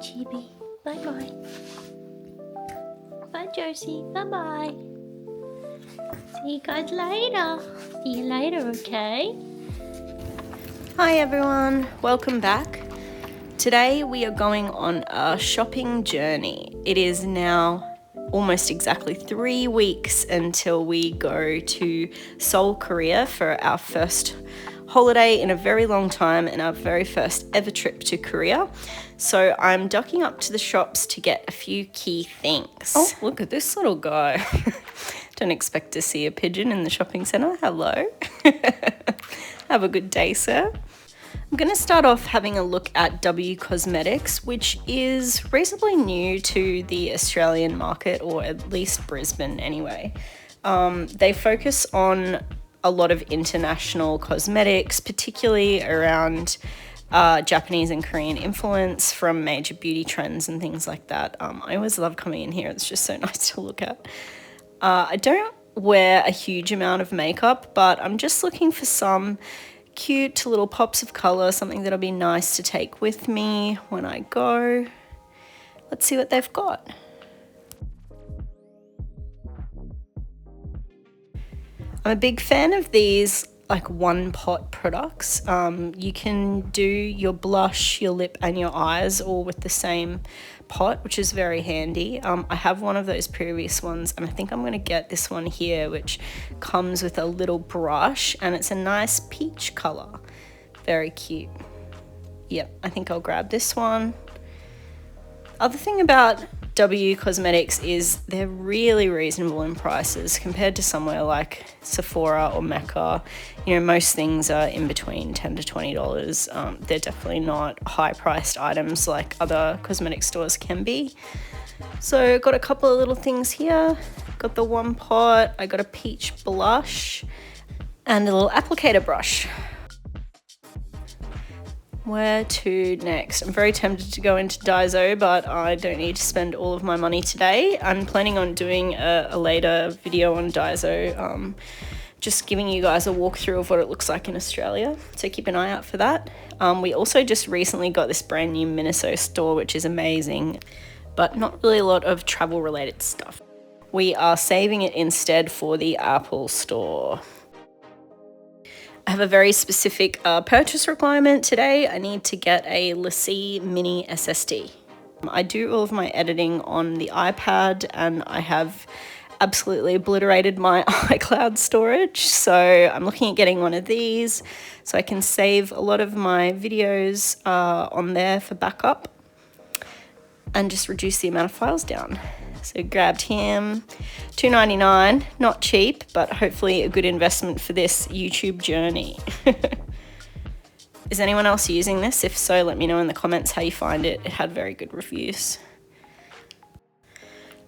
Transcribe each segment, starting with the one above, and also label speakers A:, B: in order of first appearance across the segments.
A: Chibi. Bye-bye. Bye, Josie. Bye-bye. See you guys later. See you later, okay? Hi, everyone. Welcome back. Today, we are going on a shopping journey. It is now almost exactly 3 weeks until we go to Seoul, Korea for our first holiday in a very long time and our very first ever trip to Korea. So I'm ducking up to the shops to get a few key things. Oh, look at this little guy. Don't expect to see a pigeon in the shopping centre. Hello. Have a good day, sir. I'm going to start off having a look at W Cosmetics, which is reasonably new to the Australian market, or at least Brisbane anyway. They focus on a lot of international cosmetics, particularly around Japanese and Korean influence from major beauty trends and things like that. I always love coming in here. It's just so nice to look at. I don't wear a huge amount of makeup, but I'm just looking for some cute little pops of colour, something that'll be nice to take with me when I go. Let's see what they've got. I'm a big fan of these like one pot products. You can do your blush, your lip and your eyes all with the same pot, which is very handy. I have one of those previous ones and I think I'm going to get this one here, which comes with a little brush and it's a nice peach color. Very cute. Yep, I think I'll grab this one. Other thing about W Cosmetics is they're really reasonable in prices compared to somewhere like Sephora or Mecca. You know, most things are in between $10 to $20. They're definitely not high-priced items like other cosmetic stores can be. So got a couple of little things here. Got the one pot, I got a peach blush and a little applicator brush. Where to next? I'm very tempted to go into Daiso, but I don't need to spend all of my money today. I'm planning on doing a later video on Daiso, just giving you guys a walkthrough of what it looks like in Australia, so keep an eye out for that. We also just recently got this brand new Miniso store, which is amazing, but not really a lot of travel related stuff. We are saving it instead for the Apple store. I have a very specific purchase requirement today. I need to get a LaCie mini SSD. I do all of my editing on the iPad and I have absolutely obliterated my iCloud storage. So I'm looking at getting one of these so I can save a lot of my videos on there for backup and just reduce the amount of files down. So grabbed him, $2.99, not cheap, but hopefully a good investment for this YouTube journey. Is anyone else using this? If so, let me know in the comments how you find it. It had very good reviews.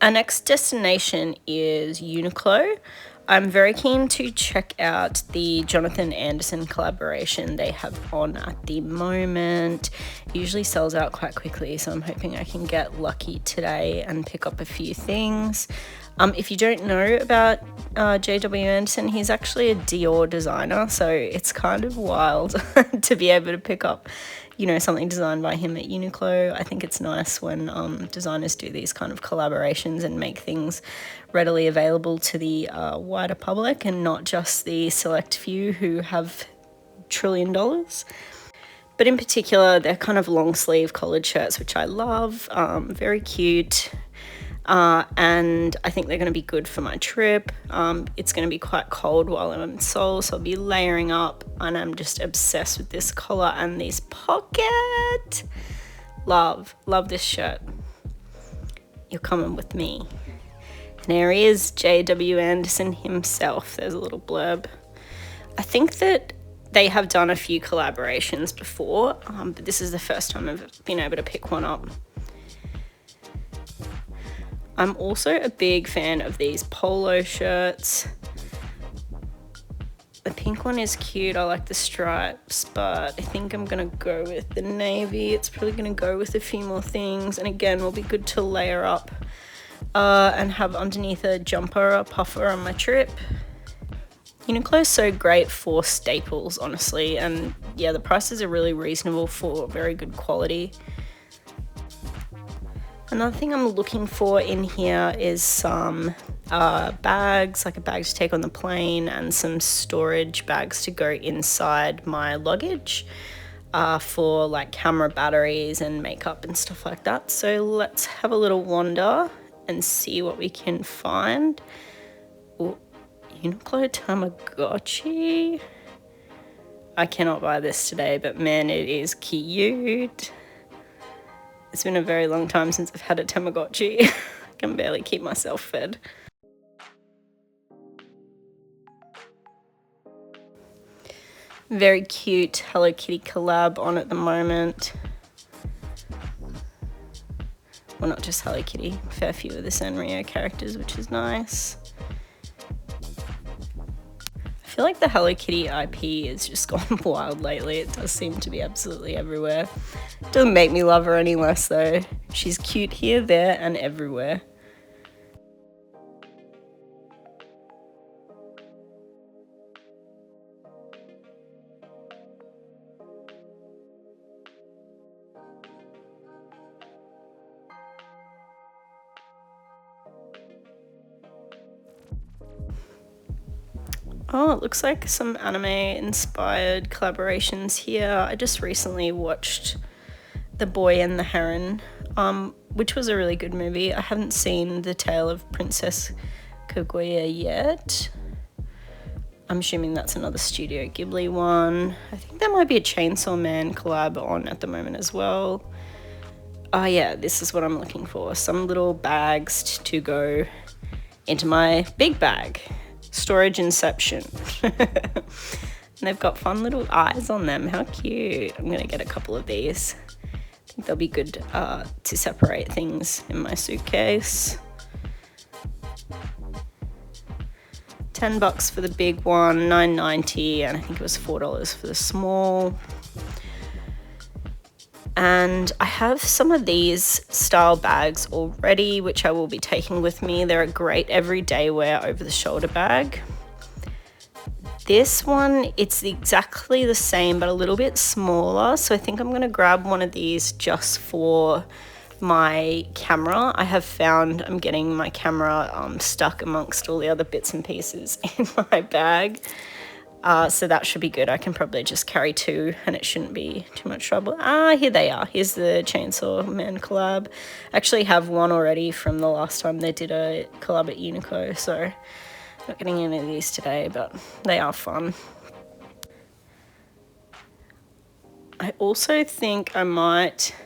A: Our next destination is Uniqlo. I'm very keen to check out the Jonathan Anderson collaboration they have on at the moment. It usually sells out quite quickly, so I'm hoping I can get lucky today and pick up a few things. If you don't know about JW Anderson, he's actually a Dior designer, so it's kind of wild to be able to pick up, you know, something designed by him at Uniqlo. I think it's nice when designers do these kind of collaborations and make things readily available to the wider public and not just the select few who have $1 trillion. But in particular, they're kind of long sleeve collared shirts, which I love, very cute. And I think they're going to be good for my trip. It's going to be quite cold while I'm in Seoul, so I'll be layering up, and I'm just obsessed with this collar and this pocket. Love this shirt. You're coming with me. And there he is, JW Anderson himself. There's a little blurb. I think that they have done a few collaborations before, but this is the first time I've been able to pick one up. I'm also a big fan of these polo shirts. The pink one is cute. I like the stripes, but I think I'm gonna go with the navy. It's probably gonna go with a few more things, and again, will be good to layer up and have underneath a jumper or puffer on my trip. Uniqlo is so great for staples, honestly, and yeah, the prices are really reasonable for very good quality. Another thing I'm looking for in here is some bags, like a bag to take on the plane and some storage bags to go inside my luggage for like camera batteries and makeup and stuff like that. So let's have a little wander and see what we can find. Ooh, Uniqlo Tamagotchi. I cannot buy this today, but man, it is cute. It's been a very long time since I've had a Tamagotchi. I can barely keep myself fed. Very cute Hello Kitty collab on at the moment. Well, not just Hello Kitty, a fair few of the Sanrio characters, which is nice. I feel like the Hello Kitty IP has just gone wild lately. It does seem to be absolutely everywhere. Doesn't make me love her any less though. She's cute here, there, and everywhere. Oh, it looks like some anime-inspired collaborations here. I just recently watched The Boy and the Heron, which was a really good movie. I haven't seen The Tale of Princess Kaguya yet. I'm assuming that's another Studio Ghibli one. I think there might be a Chainsaw Man collab on at the moment as well. Oh yeah, this is what I'm looking for. Some little bags to go into my big bag. Storage Inception. And they've got fun little eyes on them. How cute. I'm gonna get a couple of these. I think they'll be good to separate things in my suitcase. $10 for the big one, $9.90, and I think it was $4 for the small. And I have some of these style bags already, which I will be taking with me. They're a great everyday wear over the shoulder bag. This one, it's exactly the same, but a little bit smaller. So I think I'm gonna grab one of these just for my camera. I have found I'm getting my camera stuck amongst all the other bits and pieces in my bag. So that should be good. I can probably just carry two and it shouldn't be too much trouble. Here they are. Here's the Chainsaw Man collab. I actually have one already from the last time they did a collab at Uniqlo, so not getting any of these today, but they are fun. I also think I might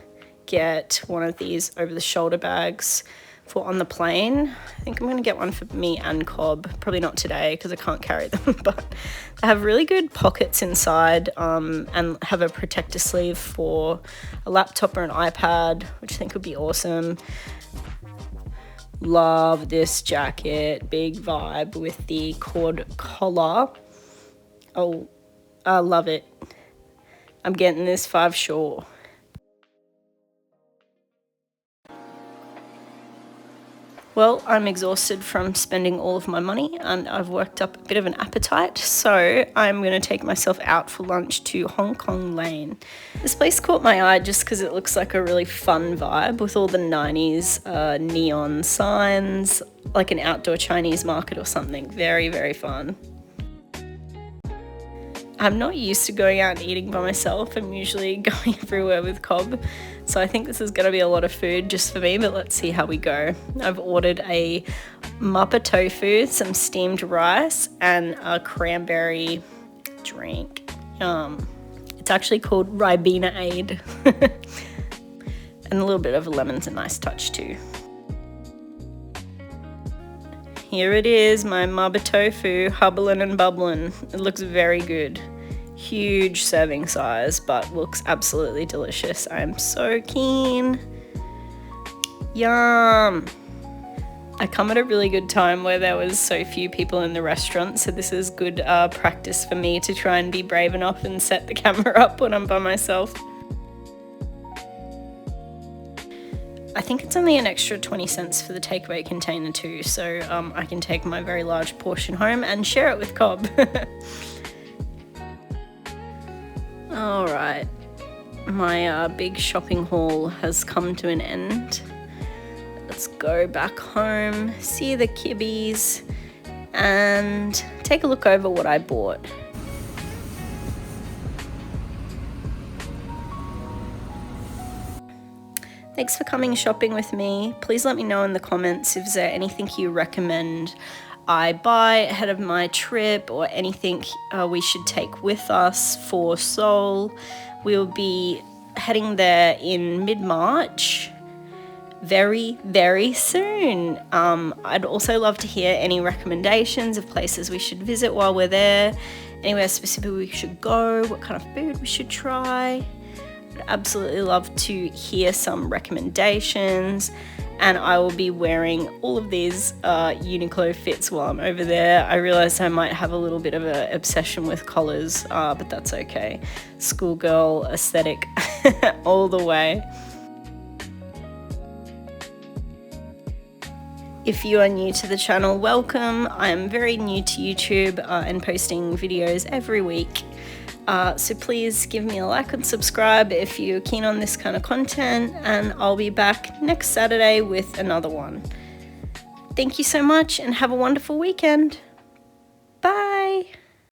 A: get one of these over the shoulder bags for on the plane. I think I'm gonna get one for me and Cobb. Probably not today because I can't carry them, but they have really good pockets inside and have a protector sleeve for a laptop or an iPad, which I think would be awesome. Love this jacket, big vibe with the cord collar. Oh, I love it. I'm getting this 5 sure. Well, I'm exhausted from spending all of my money and I've worked up a bit of an appetite, so I'm going to take myself out for lunch to Hong Kong Lane. This place caught my eye just because it looks like a really fun vibe with all the 90s neon signs, like an outdoor Chinese market or something. Very, very fun. I'm not used to going out and eating by myself. I'm usually going everywhere with Cobb. So I think this is going to be a lot of food just for me, but let's see how we go. I've ordered a mappa tofu, some steamed rice, and a cranberry drink. It's actually called Ribena Aid. And a little bit of a lemon's a nice touch too. Here it is, my mappa tofu, hubbling and bubbling. It looks very good. Huge serving size, but looks absolutely delicious. I'm so keen. Yum. I come at a really good time where there was so few people in the restaurant, so this is good practice for me to try and be brave enough and set the camera up when I'm by myself. I think it's only an extra 20 cents for the takeaway container too, so I can take my very large portion home and share it with Cobb. Alright, my big shopping haul has come to an end. let's go back home, see the kibbies, and take a look over what I bought. Thanks for coming shopping with me. Please let me know in the comments if there's anything you recommend I buy ahead of my trip, or anything we should take with us for Seoul. We'll be heading there in mid-March, very, very soon. I'd also love to hear any recommendations of places we should visit while we're there, anywhere specific we should go, what kind of food we should try. I'd absolutely love to hear some recommendations. And I will be wearing all of these Uniqlo fits while I'm over there. I realize I might have a little bit of an obsession with collars, but that's okay. Schoolgirl aesthetic all the way. If you are new to the channel, welcome. I am very new to YouTube and posting videos every week. So please give me a like and subscribe if you're keen on this kind of content, and I'll be back next Saturday with another one. Thank you so much and have a wonderful weekend. Bye.